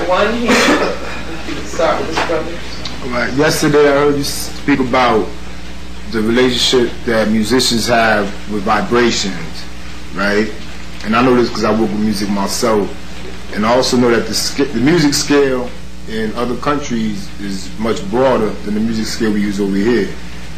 got one here. Start with this brother. All right. Yesterday I heard you speak about the relationship that musicians have with vibrations, right? And I know this because I work with music myself, and I also know that the music scale in other countries is much broader than the music scale we use over here.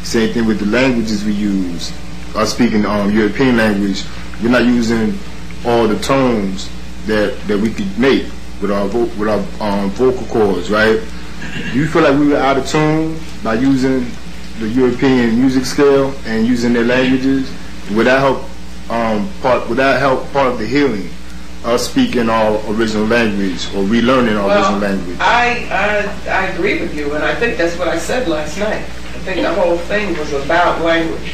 Same thing with the languages we use. I speak in European language. We're not using all the tones that we could make with our vocal cords, right? Do you feel like we were out of tune by using the European music scale and using their languages? Would that help part of the healing of speaking our original language or relearning our original language? I agree with you, and I think that's what I said last night. I think the whole thing was about language.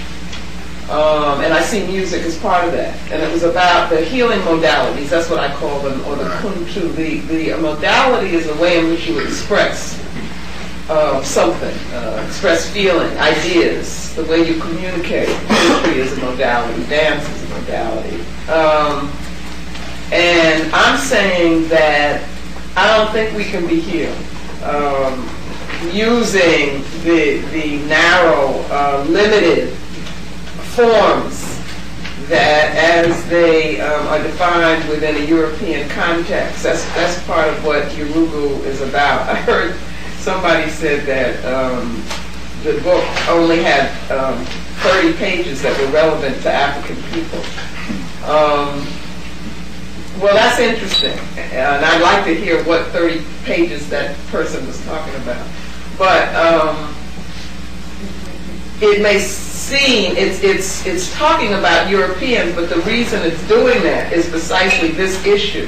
And I see music as part of that. And it was about the healing modalities, that's what I call them, or the kuntu. The modality is the way in which you express something, express feeling, ideas, the way you communicate. Poetry is a modality, dance is a modality. And I'm saying that I don't think we can be healed using the narrow, limited forms that, as they are defined within a European context. That's part of what Yurugu is about. I heard somebody said that the book only had 30 pages that were relevant to African people. Well, that's interesting, and I'd like to hear what 30 pages that person was talking about. But it may seem it's talking about Europeans, but the reason it's doing that is precisely this issue,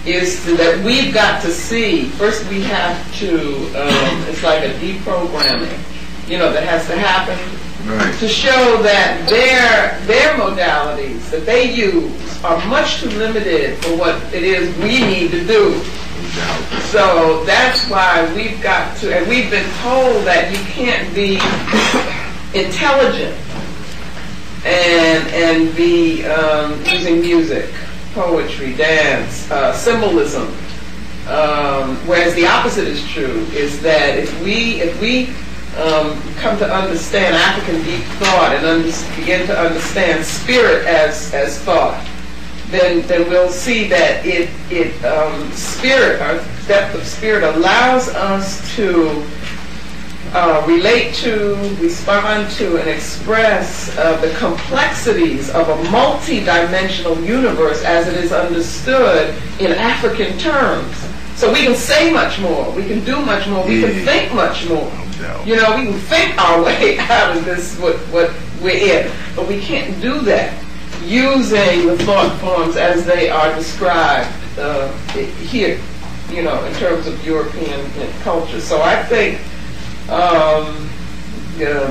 is that we've got to see, first we have to, it's like a deprogramming, that has to happen, right, to show that their modalities that they use are much too limited for what it is we need to do. So that's why we've got to, and we've been told that you can't be intelligent and be using music, poetry, dance, symbolism. Whereas the opposite is true, is that if we come to understand African deep thought and begin to understand spirit as thought, then we'll see that spirit, our depth of spirit, allows us to relate to, respond to, and express the complexities of a multi-dimensional universe as it is understood in African terms. So we can say much more, we can do much more, we can think much more. We can think our way out of this, what we're in, but we can't do that using the thought forms as they are described here, in terms of European culture. So I think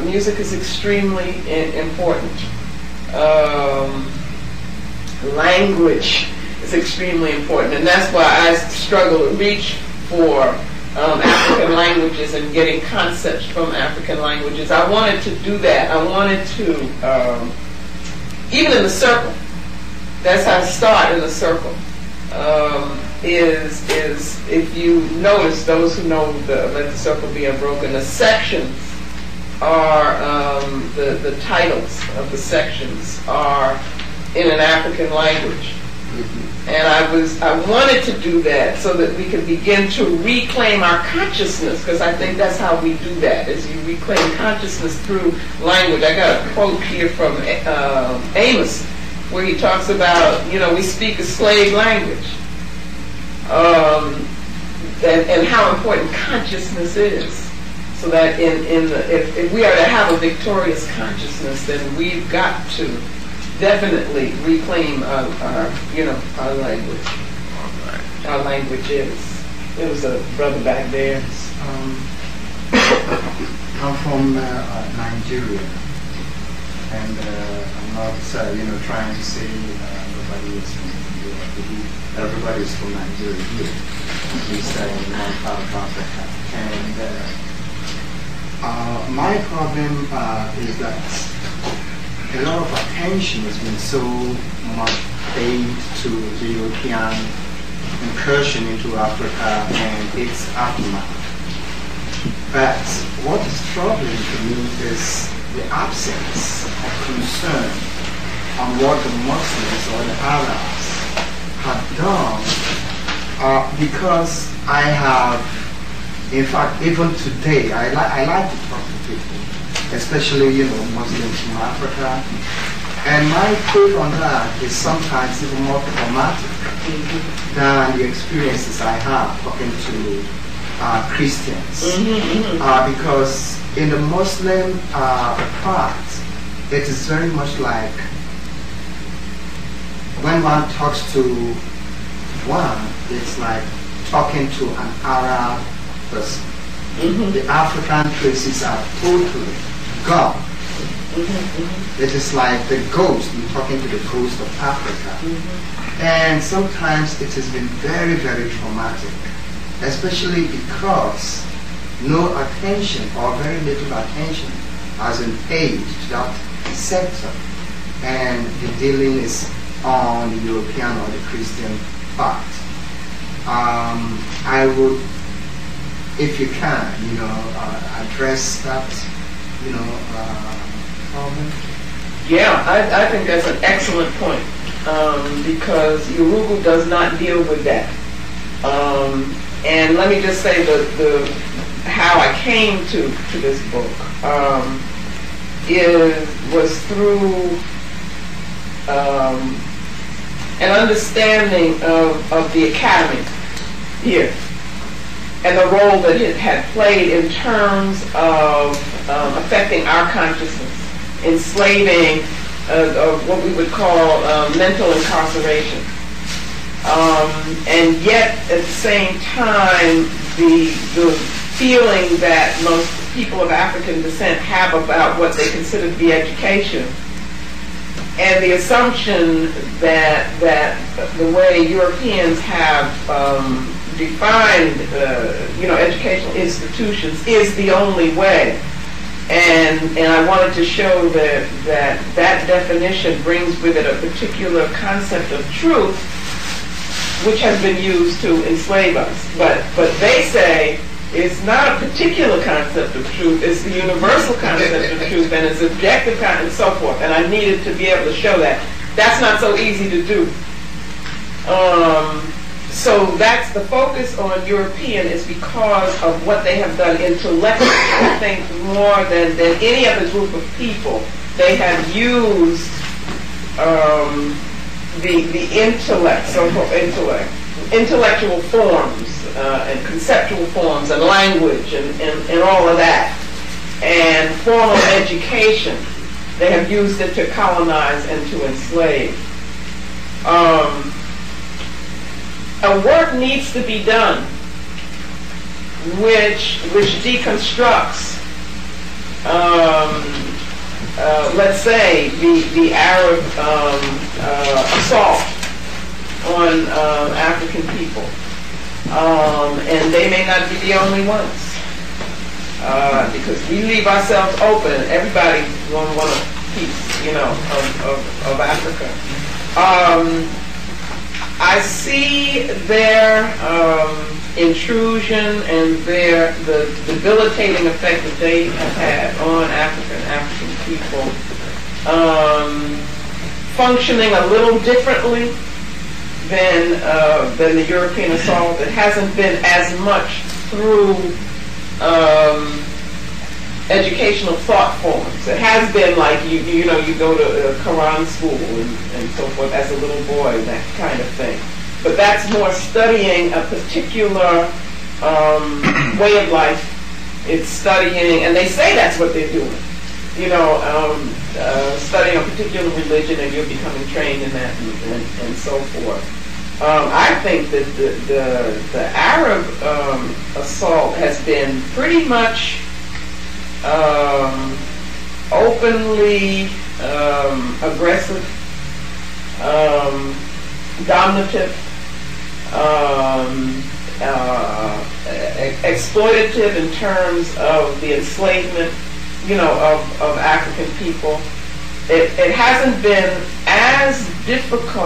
music is extremely important. Language is extremely important, and that's why I struggle to reach for African languages and getting concepts from African languages. I wanted to do that. I wanted to, even in the circle, that's how I start in the circle, is if you notice, those who know Let the Circle Be Unbroken, the sections are, the titles of the sections are in an African language. And I wanted to do that so that we could begin to reclaim our consciousness, because I think that's how we do that, is you reclaim consciousness through language. I got a quote here from Amos, where he talks about, we speak a slave language, and how important consciousness is. So that if we are to have a victorious consciousness, then we've got to definitely reclaim our language. Our languages. There was a brother back there. I'm from Nigeria, and I'm not trying to say everybody is from Nigeria here. We say Pan Afrikan, and my problem is that a lot of attention has been so much paid to the European incursion into Africa and its aftermath. But what is troubling to me is the absence of concern on what the Muslims or the Arabs have done, because I have, in fact, even today, I like to talk to people, especially, Muslims from Africa, and my take on that is sometimes even more traumatic than the experiences I have talking to Christians, because in the Muslim part, it is very much like when one talks to one, it's like talking to an Arab person. The African traces are totally gone. It is like the ghost, you're talking to the ghost of Africa. And sometimes it has been very, very traumatic, especially because no attention or very little attention has been paid to that sector, and the dealing is on the European or the Christian part. I would, if you can, address that, problem. Yeah, I think that's an excellent point, because Urugu does not deal with that. And let me just say how I came to this book was through an understanding of the academy here and the role that it had played in terms of affecting our consciousness, enslaving what we would call mental incarceration. And yet, at the same time, the feeling that most people of African descent have about what they consider to be education, and the assumption that the way Europeans have defined, educational institutions is the only way. And I wanted to show that definition brings with it a particular concept of truth, which has been used to enslave us. But they say it's not a particular concept of truth, it's the universal concept of truth, and it's objective concept, and so forth. And I needed to be able to show that. That's not so easy to do. So that's the focus on European, is because of what they have done intellectually. I think more than any other group of people, they have used the intellect, so-called intellectual forms and conceptual forms and language and all of that, and formal education. They have used it to colonize and to enslave. A work needs to be done which deconstructs, let's say, the Arab assault on African people, and they may not be the only ones, because we leave ourselves open. Everybody going to want a piece, of Africa. I see their intrusion and the debilitating effect that they have had on African people, functioning a little differently than the European assault. It hasn't been as much through educational thought forms. It has been like you go to Quran school and so forth as a little boy, that kind of thing. But that's more studying a particular way of life. It's studying, and they say that's what they're doing. Studying a particular religion, and you're becoming trained in that, and so forth. I think that the Arab assault has been pretty much openly aggressive, dominative, exploitative in terms of the enslavement, of African people. It hasn't been as difficult